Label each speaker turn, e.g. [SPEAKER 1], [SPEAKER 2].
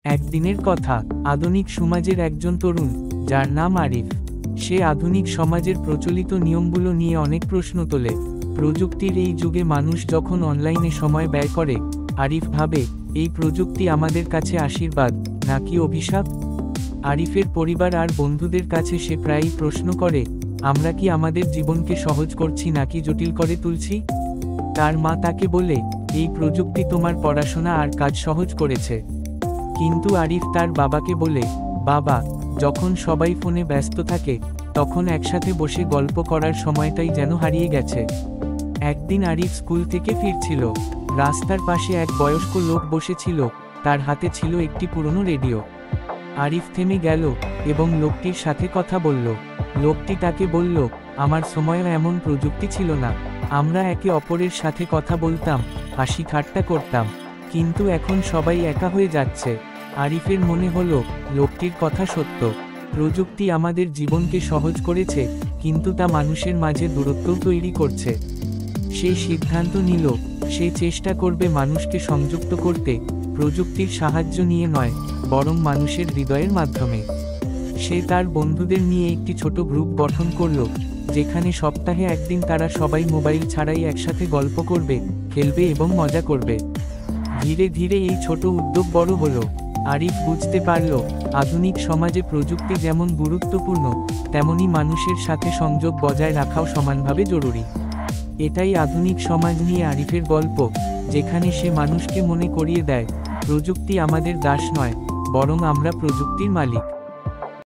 [SPEAKER 1] একদিনের কথা, আধুনিক সমাজের একজন তরুণ, যার নাম আরিফ। সে আধুনিক সমাজের প্রচলিত নিয়মগুলো নিয়ে অনেক প্রশ্ন তোলে। প্রযুক্তির এই যুগে মানুষ যখন অনলাইনে সময় ব্যয় করে, আরিফ ভাবে, এই প্রযুক্তি আমাদের কাছে আশীর্বাদ নাকি অভিশাপ? আরিফের পরিবার আর বন্ধুদের কাছে সে প্রায়ই প্রশ্ন করে, আমরা কি আমাদের জীবনকে সহজ করছি নাকি জটিল করে তুলছি? তার মা তাকে বলে, এই প্রযুক্তি তোমার পড়াশোনা আর কাজ সহজ করেছে। কিন্তু আরিফ তার বাবাকে বলে, বাবা, যখন সবাই ফোনে ব্যস্ত থাকে, তখন একসাথে বসে গল্প করার সময়টাই যেন হারিয়ে গেছে। একদিন আরিফ স্কুল থেকে ফিরছিল। রাস্তার পাশে এক বয়স্ক লোক বসেছিল, তার হাতে ছিল একটি পুরনো রেডিও। আরিফ থেমে গেল এবং লোকটির সাথে কথা বলল। লোকটি তাকে বলল, আমার সময়ও এমন প্রযুক্তি ছিল না। আমরা একে অপরের সাথে কথা বলতাম, হাসি ঠাট্টা করতাম, কিন্তু এখন সবাই একা হয়ে যাচ্ছে। আরিফের মনে হলো, লোকটির কথা সত্য। প্রযুক্তি আমাদের জীবনকে সহজ করেছে, কিন্তু তা মানুষের মাঝে দূরত্বও তৈরি করছে। সে সিদ্ধান্ত নিল, সে চেষ্টা করবে মানুষকে সংযুক্ত করতে, প্রযুক্তির সাহায্য নিয়ে নয়, বরং মানুষের হৃদয়ের মাধ্যমে। সে তার বন্ধুদের নিয়ে একটি ছোট গ্রুপ গঠন করল, যেখানে সপ্তাহে একদিন তারা সবাই মোবাইল ছাড়াই একসাথে গল্প করবে, খেলবে এবং মজা করবে। ধীরে ধীরে এই ছোট উদ্যোগ বড় হলো। আরিফ বুঝতে পারল, আধুনিক সমাজে প্রযুক্তি যেমন গুরুত্বপূর্ণ, তেমনি মানুষের সাথে সংযোগ বজায় রাখাও সমানভাবে জরুরি। এটাই আধুনিক সমাজ নিয়ে আরিফের গল্প, যেখানে সে মানুষকে মনে করিয়ে দেয়, প্রযুক্তি আমাদের দাস নয়, বরং আমরা প্রযুক্তির মালিক।